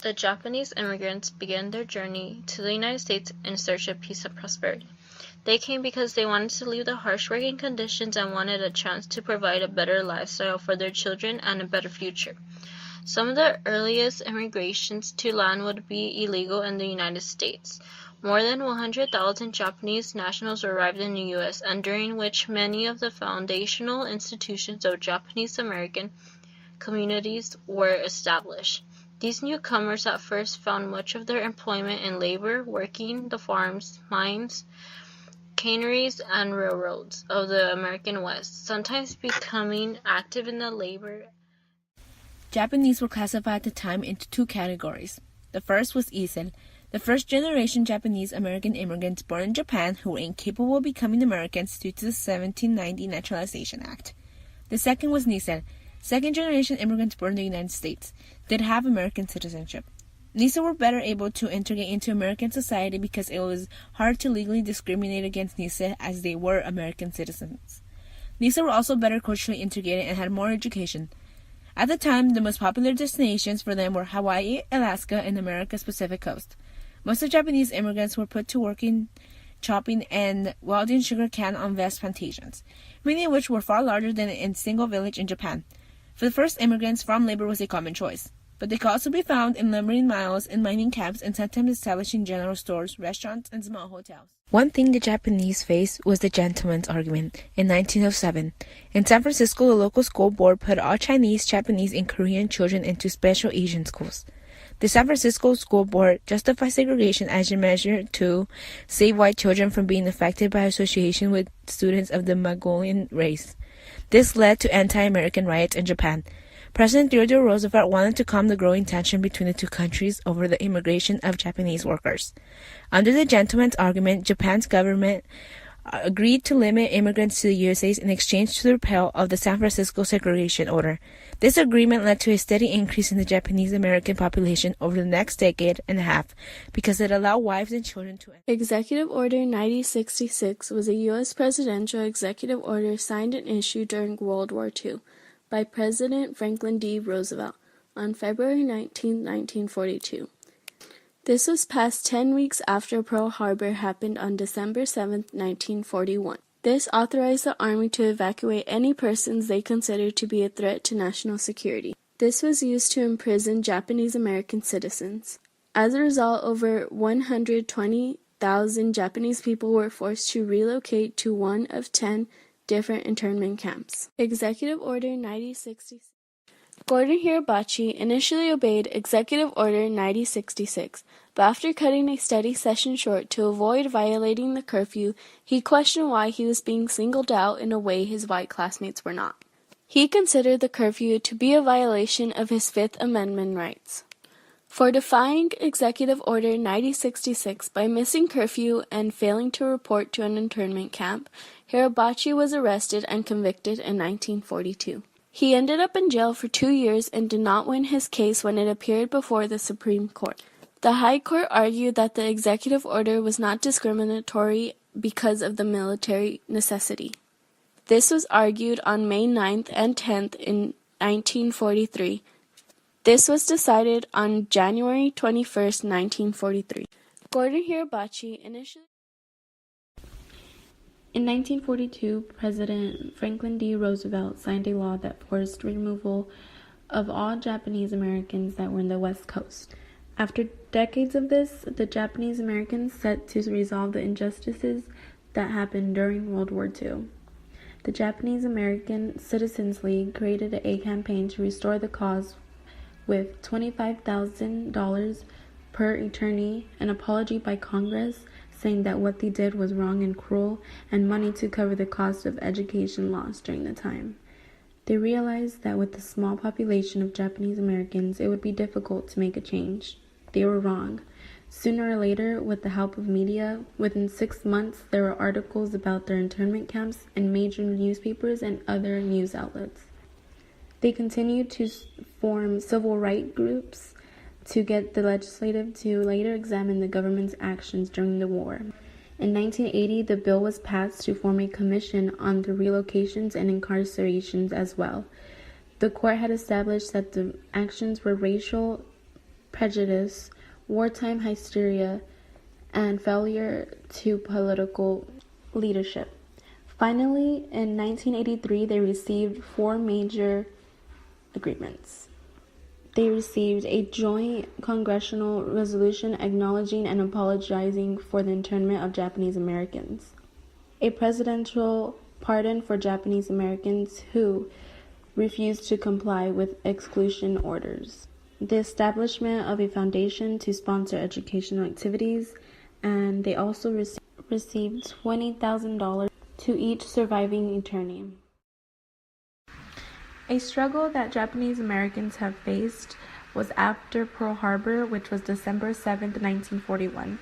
The Japanese immigrants began their journey to the United States in search of peace and prosperity. They came because they wanted to leave the harsh working conditions and wanted a chance to provide a better lifestyle for their children and a better future. Some of the earliest immigrations to land would be illegal in the United States. More than 100,000 Japanese nationals arrived in the U.S., and during which many of the foundational institutions of Japanese American communities were established. These newcomers at first found much of their employment in labor, working the farms, mines, canneries, and railroads of the American West, sometimes becoming active in the labor. Japanese were classified at the time into two categories. The first was Isel, the first-generation Japanese American immigrants born in Japan who were incapable of becoming Americans due to the 1790 Naturalization Act. The second was Nisel, second-generation immigrants born in the United States, did have American citizenship. Nisel were better able to integrate into American society because it was hard to legally discriminate against Nisel as they were American citizens. Nisel were also better culturally integrated and had more education. At the time, the most popular destinations for them were Hawaii, Alaska, and America's Pacific coast. Most of Japanese immigrants were put to work in chopping and welding sugar cane on vast plantations, many of which were far larger than in a single village in Japan. For the first immigrants, farm labor was a common choice, but they could also be found in lumbering mills and mining camps and sometimes establishing general stores, restaurants, and small hotels. One thing the Japanese faced was the gentleman's argument in 1907. In San Francisco, the local school board put all Chinese, Japanese, and Korean children into special Asian schools. The San Francisco School Board justified segregation as a measure to save white children from being affected by association with students of the Mongolian race. This led to anti-American riots in Japan. President Theodore Roosevelt wanted to calm the growing tension between the two countries over the immigration of Japanese workers. Under the gentleman's argument, Japan's government agreed to limit immigrants to the USA in exchange to the repeal of the San Francisco segregation order. This agreement led to a steady increase in the Japanese American population over the next decade and a half because it allowed wives and children to enter. Executive Order 9066 was a U.S. presidential executive order signed and issued during World War II by President Franklin D. Roosevelt on February 19, 1942. This was passed 10 weeks after Pearl Harbor happened on December 7, 1941. This authorized the Army to evacuate any persons they considered to be a threat to national security. This was used to imprison Japanese American citizens. As a result, over 120,000 Japanese people were forced to relocate to one of 10 different internment camps. Executive Order 9066. Gordon Hirabachi initially obeyed Executive Order 9066, but after cutting a study session short to avoid violating the curfew, he questioned why he was being singled out in a way his white classmates were not. He considered the curfew to be a violation of his Fifth Amendment rights. For defying Executive Order 9066 by missing curfew and failing to report to an internment camp, Hirabachi was arrested and convicted in 1942. He ended up in jail for 2 years and did not win his case when it appeared before the Supreme Court. The High Court argued that the executive order was not discriminatory because of the military necessity. This was argued on May 9th and 10th in 1943. This was decided on January 21st, 1943. Gordon Hirabachi initially. In 1942, President Franklin D. Roosevelt signed a law that forced removal of all Japanese Americans that were in the West Coast. After decades of this, the Japanese Americans set to resolve the injustices that happened during World War II. The Japanese American Citizens League created a campaign to restore the cause with $25,000 per attorney, an apology by Congress saying that what they did was wrong and cruel, and money to cover the cost of education lost during the time. They realized that with the small population of Japanese Americans, it would be difficult to make a change. They were wrong. Sooner or later, with the help of media, within 6 months, there were articles about their internment camps in major newspapers and other news outlets. They continued to form civil rights groups to get the legislative to later examine the government's actions during the war. In 1980, the bill was passed to form a commission on the relocations and incarcerations as well. The court had established that the actions were racial prejudice, wartime hysteria, and failure to political leadership. Finally, in 1983, they received 4 major agreements. They received a joint congressional resolution acknowledging and apologizing for the internment of Japanese Americans, a presidential pardon for Japanese Americans who refused to comply with exclusion orders, the establishment of a foundation to sponsor educational activities, and they also received $20,000 to each surviving internee. A struggle that Japanese Americans have faced was after Pearl Harbor, which was December 7, 1941.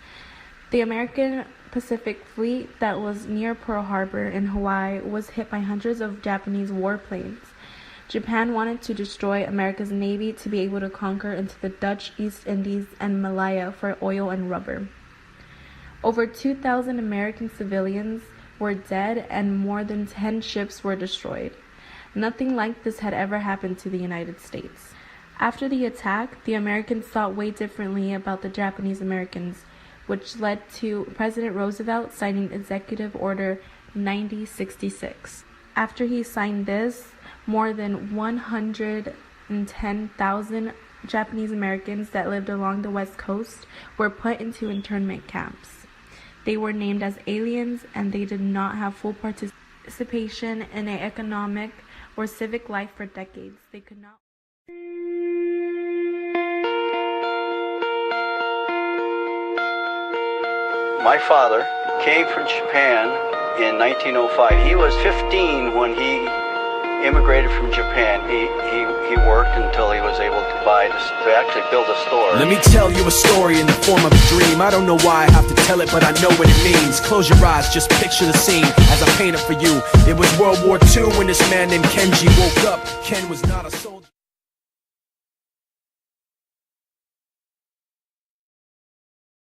The American Pacific Fleet that was near Pearl Harbor in Hawaii was hit by hundreds of Japanese warplanes. Japan wanted to destroy America's navy to be able to conquer into the Dutch East Indies and Malaya for oil and rubber. Over 2,000 American civilians were dead and more than 10 ships were destroyed. Nothing like this had ever happened to the United States. After the attack, the Americans thought way differently about the Japanese Americans, which led to President Roosevelt signing Executive Order 9066. After he signed this, more than 110,000 Japanese Americans that lived along the West Coast were put into internment camps. They were named as aliens, and they did not have full participation in an economic or civic life for decades. They could not. My father came from Japan in 1905. He was 15 when he immigrated from Japan. He worked until he was able to actually build a store. Let me tell you a story in the form of a dream. I don't know why I have to tell it, but I know what it means. Close your eyes, just picture the scene as I paint it for you. It was World War II when this man named Kenji woke up. Ken was not a soldier.